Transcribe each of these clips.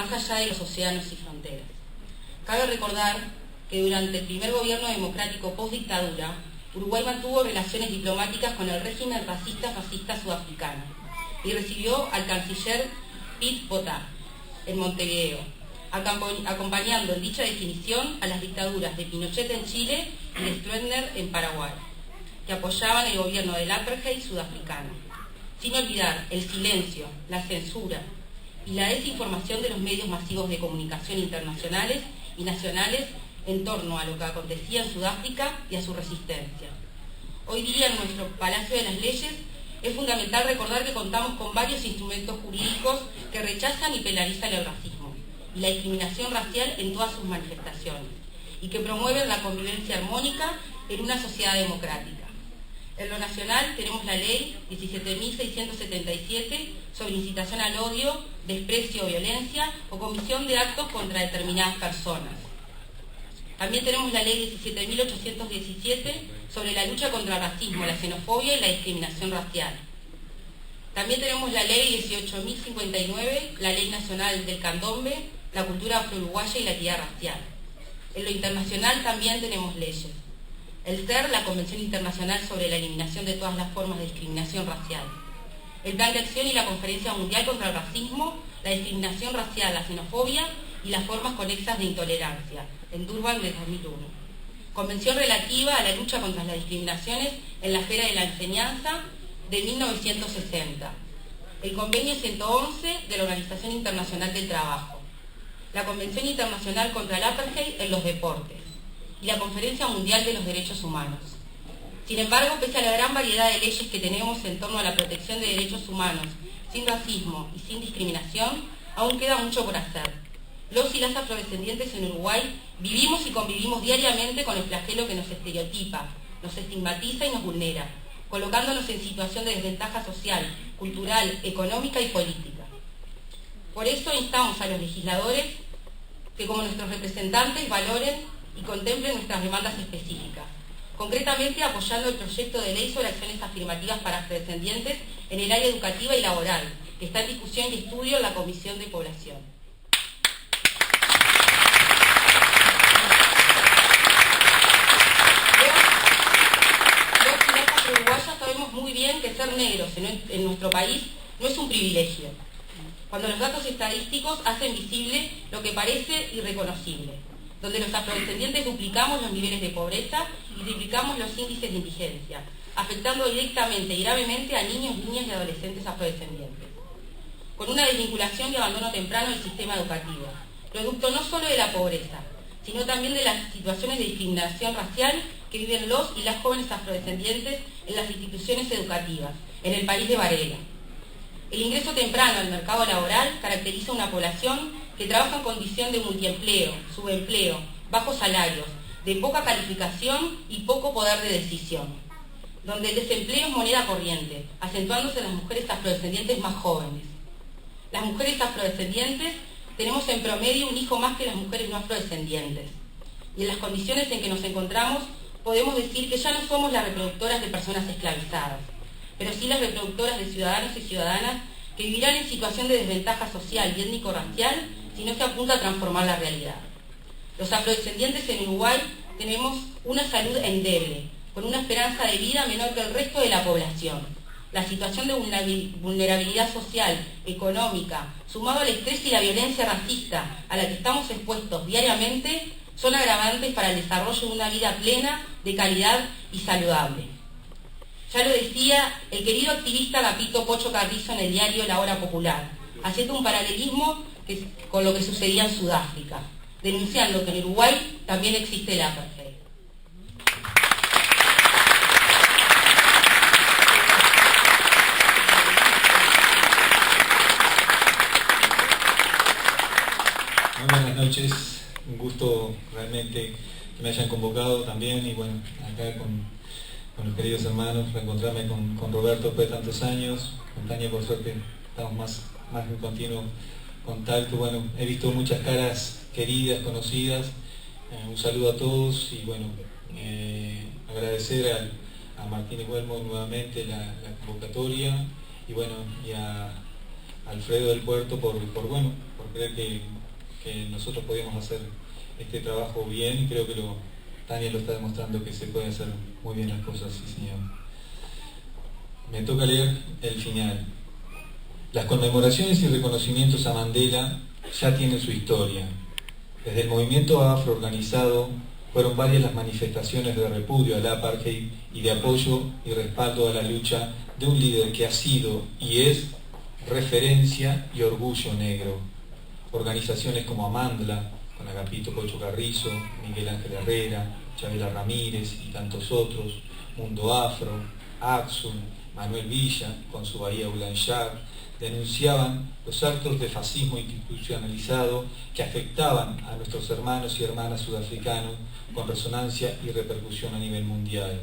más allá de los océanos y fronteras. Cabe recordar que durante el primer gobierno democrático post-dictadura, Uruguay mantuvo relaciones diplomáticas con el régimen racista-fascista sudafricano y recibió al canciller Pit Botha en Montevideo, acompañando en dicha definición a las dictaduras de Pinochet en Chile y de Stroessner en Paraguay, que apoyaban el gobierno del apartheid sudafricano, sin olvidar el silencio, la censura y la desinformación de los medios masivos de comunicación internacionales y nacionales en torno a lo que acontecía en Sudáfrica y a su resistencia. Hoy día en nuestro Palacio de las Leyes es fundamental recordar que contamos con varios instrumentos jurídicos que rechazan y penalizan el racismo y la discriminación racial en todas sus manifestaciones y que promueven la convivencia armónica en una sociedad democrática. En lo nacional tenemos la Ley 17.677 sobre incitación al odio, desprecio o violencia o comisión de actos contra determinadas personas. También tenemos la Ley 17.817 sobre la lucha contra el racismo, la xenofobia y la discriminación racial. También tenemos la Ley 18.059, la Ley Nacional del Candombe, la cultura afro-uruguaya y la equidad racial. En lo internacional también tenemos leyes. El CER, la Convención Internacional sobre la Eliminación de todas las formas de discriminación racial. El Plan de Acción y la Conferencia Mundial contra el Racismo, la discriminación racial, la xenofobia y las formas conexas de intolerancia, en Durban de 2001. Convención relativa a la lucha contra las discriminaciones en la esfera de la enseñanza de 1960. El Convenio 111 de la Organización Internacional del Trabajo. La Convención Internacional contra el Apartheid en los Deportes. Y la Conferencia Mundial de los Derechos Humanos. Sin embargo, pese a la gran variedad de leyes que tenemos en torno a la protección de derechos humanos, sin racismo y sin discriminación, aún queda mucho por hacer. Los y las afrodescendientes en Uruguay vivimos y convivimos diariamente con el flagelo que nos estereotipa, nos estigmatiza y nos vulnera, colocándonos en situación de desventaja social, cultural, económica y política. Por eso instamos a los legisladores que como nuestros representantes valoren y contemplen nuestras demandas específicas, concretamente apoyando el proyecto de ley sobre acciones afirmativas para afrodescendientes en el área educativa y laboral, que está en discusión y estudio en la Comisión de Población. Los y las afro-uruguayas sabemos muy bien que ser negros en nuestro país no es un privilegio, cuando los datos estadísticos hacen visible lo que parece irreconocible, donde los afrodescendientes duplicamos los niveles de pobreza y triplicamos los índices de indigencia, afectando directamente y gravemente a niños, niñas y adolescentes afrodescendientes. Con una desvinculación y abandono temprano del sistema educativo, producto no solo de la pobreza, sino también de las situaciones de discriminación racial que viven los y las jóvenes afrodescendientes en las instituciones educativas, en el país de Varela. El ingreso temprano al mercado laboral caracteriza una población que trabaja en condición de multiempleo, subempleo, bajos salarios, de poca calificación y poco poder de decisión, donde el desempleo es moneda corriente, acentuándose en las mujeres afrodescendientes más jóvenes. Las mujeres afrodescendientes tenemos en promedio un hijo más que las mujeres no afrodescendientes, y en las condiciones en que nos encontramos podemos decir que ya no somos las reproductoras de personas esclavizadas, pero sí las reproductoras de ciudadanos y ciudadanas que vivirán en situación de desventaja social y étnico-racial si no se apunta a transformar la realidad. Los afrodescendientes en Uruguay tenemos una salud endeble, con una esperanza de vida menor que el resto de la población. La situación de vulnerabilidad social, económica, sumado al estrés y la violencia racista a la que estamos expuestos diariamente, son agravantes para el desarrollo de una vida plena, de calidad y saludable. Ya lo decía el querido activista Agapito Pocho Carrizo en el diario La Hora Popular, haciendo un paralelismo con lo que sucedía en Sudáfrica, denunciando que en Uruguay también existe el apartheid. Buenas noches, un gusto realmente que me hayan convocado también y bueno, acá con los queridos hermanos, reencontrarme con Roberto después de tantos años, con Tania por suerte estamos más en continuo contacto. Bueno, he visto muchas caras queridas, conocidas, un saludo a todos y bueno, agradecer a Martínez Huelmo nuevamente la convocatoria y bueno, y a Alfredo del Puerto por creer que nosotros podemos hacer este trabajo bien, y creo que Tania lo está demostrando, que se puede hacer muy bien las cosas, sí señor. Me toca leer el final. Las conmemoraciones y reconocimientos a Mandela ya tienen su historia. Desde el movimiento afro organizado fueron varias las manifestaciones de repudio al apartheid y de apoyo y respaldo a la lucha de un líder que ha sido y es referencia y orgullo negro. Organizaciones como Amandla, con Agapito Pocho Carrizo, Miguel Ángel Herrera, Chavela Ramírez y tantos otros, Mundo Afro, Axum, Manuel Villa, con su Bahía Blanchard, denunciaban los actos de fascismo institucionalizado que afectaban a nuestros hermanos y hermanas sudafricanos con resonancia y repercusión a nivel mundial.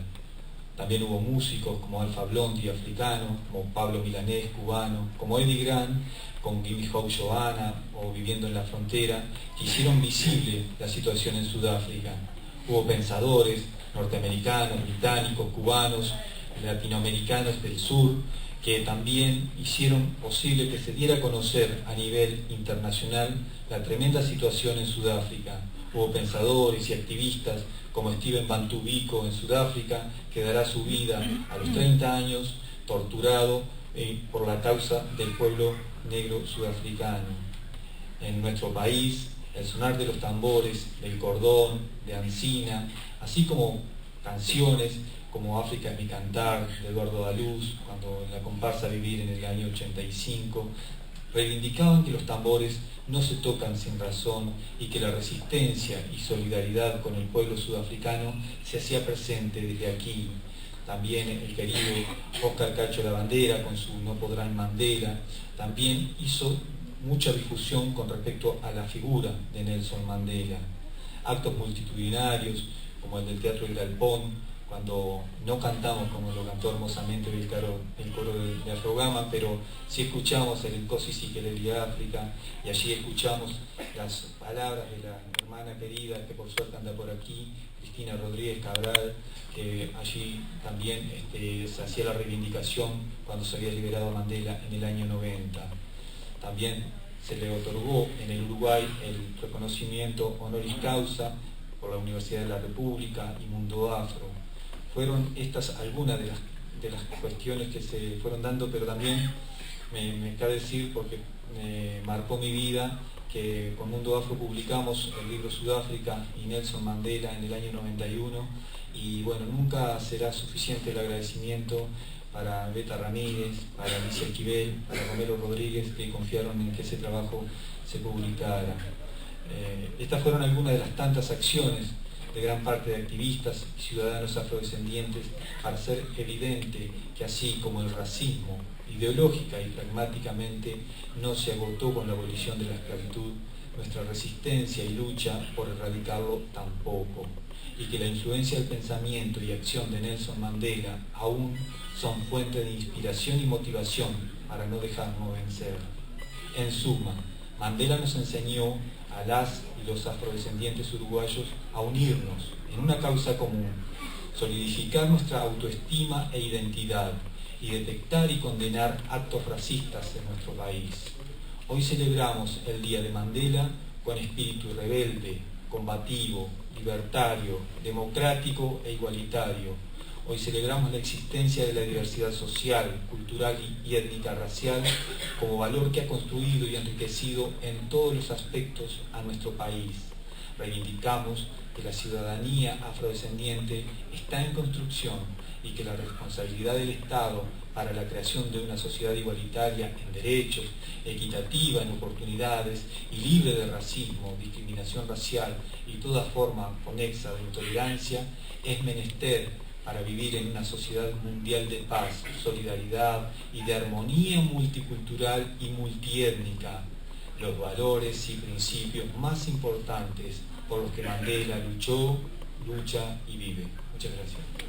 También hubo músicos como Alpha Blondy, africano, como Pablo Milanés, cubano, como Eddie Grant, con Gimme Hope Johanna o Viviendo en la Frontera, que hicieron visible la situación en Sudáfrica. Hubo pensadores norteamericanos, británicos, cubanos, latinoamericanos del sur, que también hicieron posible que se diera a conocer a nivel internacional la tremenda situación en Sudáfrica. Hubo pensadores y activistas como Steven Bantu Biko en Sudáfrica, que dará su vida a los 30 años torturado por la causa del pueblo negro sudafricano. En nuestro país, el sonar de los tambores, del cordón, de Ancina, así como canciones como África es mi cantar, de Eduardo Daluz, cuando en la comparsa Vivir en el año 85, reivindicaban que los tambores no se tocan sin razón y que la resistencia y solidaridad con el pueblo sudafricano se hacía presente desde aquí. También el querido Oscar Cacho Lavandera con su No Podrán Mandela también hizo mucha difusión con respecto a la figura de Nelson Mandela. Actos multitudinarios como el del Teatro del Galpón, cuando no cantamos como lo cantó hermosamente el coro de Afrogama, pero sí escuchamos el Nkosi Sikeleli África, y allí escuchamos las palabras de la hermana querida, que por suerte anda por aquí, Cristina Rodríguez Cabral, que allí también se hacía la reivindicación cuando se había liberado a Mandela en el año 90. También se le otorgó en el Uruguay el reconocimiento honoris causa por la Universidad de la República y Mundo Afro. Fueron estas algunas de las cuestiones que se fueron dando, pero también me cabe decir, porque me marcó mi vida, que con Mundo Afro publicamos el libro Sudáfrica y Nelson Mandela en el año 91, y bueno, nunca será suficiente el agradecimiento para Beta Ramírez, para Alicia Esquivel, para Romero Rodríguez, que confiaron en que ese trabajo se publicara. Estas fueron algunas de las tantas acciones de gran parte de activistas y ciudadanos afrodescendientes para hacer evidente que así como el racismo ideológica y pragmáticamente no se agotó con la abolición de la esclavitud, nuestra resistencia y lucha por erradicarlo tampoco, y que la influencia del pensamiento y acción de Nelson Mandela aún son fuente de inspiración y motivación para no dejarnos vencer. En suma, Mandela nos enseñó a las y los afrodescendientes uruguayos a unirnos en una causa común, solidificar nuestra autoestima e identidad y detectar y condenar actos racistas en nuestro país. Hoy celebramos el Día de Mandela con espíritu rebelde, combativo, libertario, democrático e igualitario. Hoy celebramos la existencia de la diversidad social, cultural y étnica racial como valor que ha construido y enriquecido en todos los aspectos a nuestro país. Reivindicamos que la ciudadanía afrodescendiente está en construcción y que la responsabilidad del Estado para la creación de una sociedad igualitaria en derechos, equitativa en oportunidades y libre de racismo, discriminación racial y toda forma conexa de intolerancia es menester para vivir en una sociedad mundial de paz, solidaridad y de armonía multicultural y multiétnica, los valores y principios más importantes por los que Mandela luchó, lucha y vive. Muchas gracias.